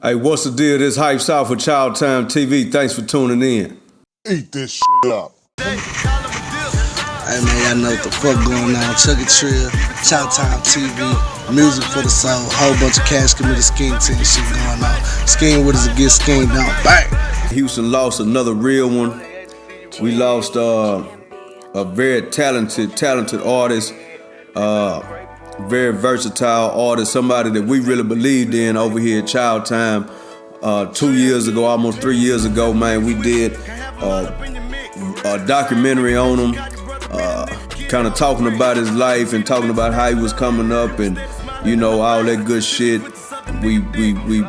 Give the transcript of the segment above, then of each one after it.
Hey, what's the deal? This Hype South with Child Time TV. Thanks for tuning in. Eat this shit up. Hey man, y'all know what the fuck going on. Chucky Trill, Child Time TV, music for the soul, whole bunch of Cash Committee scheme team shit going on. Scheme with us to get schemed on. Bang! Houston lost another real one. We lost a very talented artist, very versatile artist, somebody that we really believed in over here at Child Time. 2 years ago, almost 3 years ago, man, we did a documentary on him, kind of talking about his life and talking about how he was coming up and, you know, all that good shit. We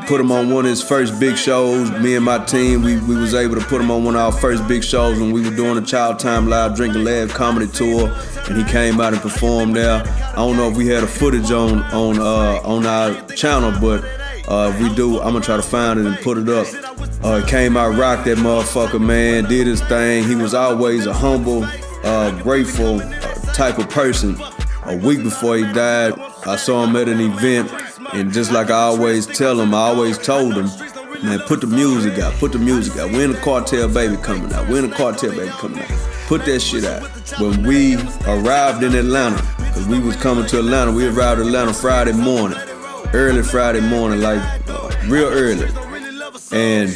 put him on one of his first big shows. Me and my team, we was able to put him on one of our first big shows when we were doing a Child Time Live Drink and Laugh comedy tour, and he came out and performed there. I don't know if we had a footage on our channel, but if we do, I'm gonna try to find it and put it up. Came out, rocked that motherfucker, man, did his thing. He was always a humble, grateful type of person. A week before he died, I saw him at an event, and just like I always tell him, I always told him, man, put the music out, put the music out. When the Cartel Baby coming out, when the Cartel Baby coming out, put that shit out. When we arrived in Atlanta, because we was coming to Atlanta, we arrived in Atlanta Friday morning, early Friday morning, like real early. And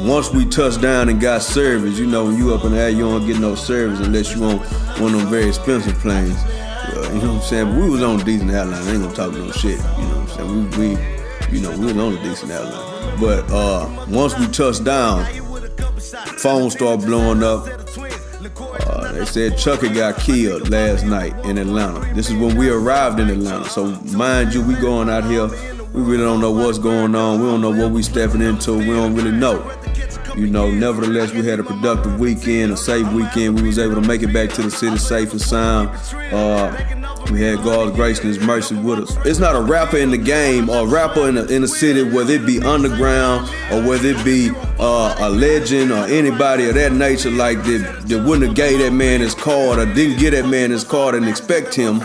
once we touched down and got service, you know, when you up in the air, you don't get no service unless you on one of them very expensive planes. You know what I'm saying? But we was on a decent airline. I ain't gonna talk no shit. You know what I'm saying? We was on a decent airline. But once we touched down, phone started blowing up. They said Chucky got killed last night in Atlanta. This is when we arrived in Atlanta. So mind you, we going out here. We really don't know what's going on. We don't know what we stepping into. We don't really know. You know, nevertheless, we had a productive weekend, a safe weekend. We was able to make it back to the city safe and sound. We had God's grace and His mercy with us. It's not a rapper in the game or a rapper in the city, whether it be underground or whether it be a legend or anybody of that nature, like that wouldn't have gave that man his card or didn't get that man his card and expect him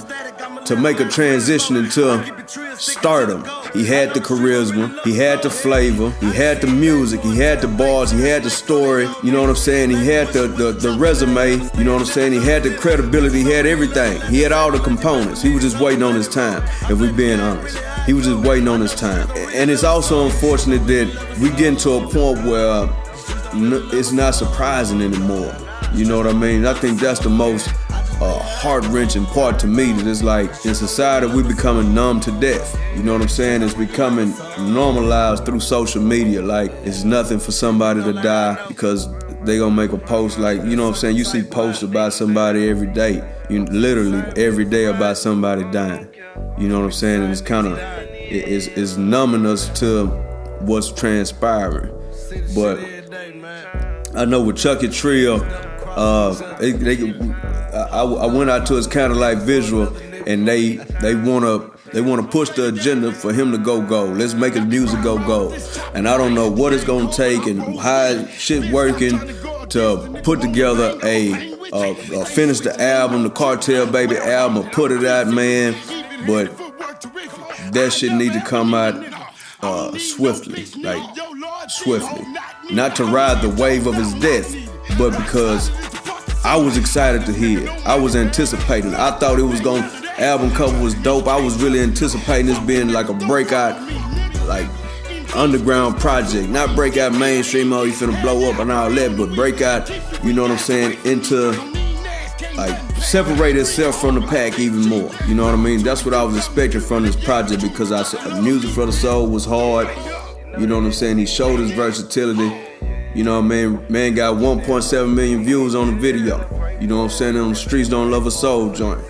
to make a transition into stardom. He had the charisma, he had the flavor, he had the music, he had the bars, he had the story, you know what I'm saying? He had the resume, you know what I'm saying? He had the credibility, he had everything. He had all the components. He was just waiting on his time, if we're being honest. He was just waiting on his time. And it's also unfortunate that we getting to a point where it's not surprising anymore. You know what I mean? I think that's the most heart-wrenching part to me, that it's like in society we becoming numb to death. You know what I'm saying? It's becoming normalized through social media. Like it's nothing for somebody to die because they gonna make a post, like, you know what I'm saying? You see posts about somebody every day. You literally every day about somebody dying. You know what I'm saying? And it's kind of it's numbing us to what's transpiring. But I know with Chucky Trill, I went out to his kind of like visual, and they wanna push the agenda for him to go. Let's make his music go. And I don't know what it's gonna take and how shit working to put together finish the album, the Cartel Baby album, or put it out, man. But that shit need to come out swiftly. Not to ride the wave of his death, but because I was excited to hear it. I was anticipating. I thought it was album cover was dope. I was really anticipating this being like a breakout, like underground project. Not breakout mainstream, oh, you finna blow up and all that, but breakout, you know what I'm saying, into like separate itself from the pack even more. You know what I mean? That's what I was expecting from this project, because Music for the Soul was hard. You know what I'm saying? He showed his versatility. You know what I mean? Man got 1.7 million views on the video. You know what I'm saying? On the Streets Don't Love a Soul joint.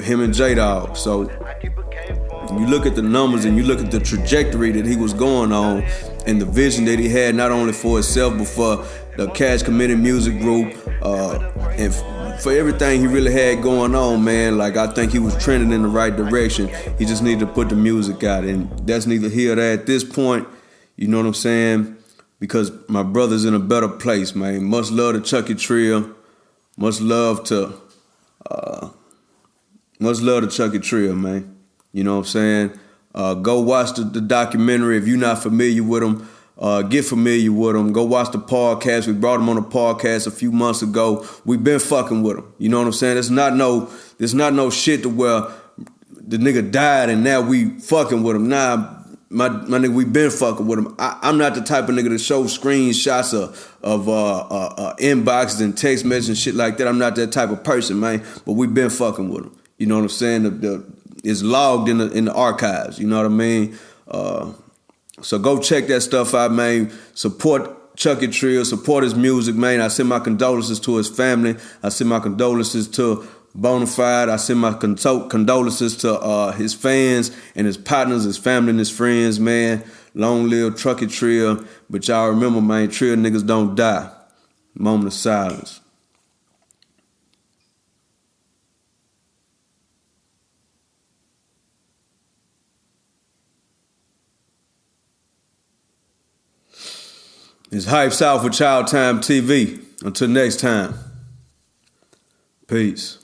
Him and J-Dog. So you look at the numbers and you look at the trajectory that he was going on and the vision that he had, not only for himself but for the Cash Committee Music Group, and for everything he really had going on, man. Like, I think he was trending in the right direction. He just needed to put the music out, and that's neither here or there at this point. You know what I'm saying? Because my brother's in a better place, man. Much love to Chucky Trill. Much love to Chucky Trill, man. You know what I'm saying? Go watch the documentary if you're not familiar with them. Get familiar with them. Go watch the podcast. We brought them on the podcast a few months ago. We've been fucking with them. You know what I'm saying? It's not no shit to where the nigga died and now we fucking with him. Nah, my nigga, we been fucking with him. I'm not the type of nigga to show screenshots of inboxes and text messages and shit like that. I'm not that type of person, man. But we been fucking with him. You know what I'm saying? It's logged in the archives. You know what I mean? So go check that stuff out, man. Support Chucky Trill. Support his music, man. I send my condolences to his family. I send my condolences to Bonafide. I send my condolences to his fans and his partners, his family and his friends, man. Long live Chucky Trill. But y'all remember, man, Trill niggas don't die. Moment of silence. It's Hype South with Child Time TV. Until next time, peace.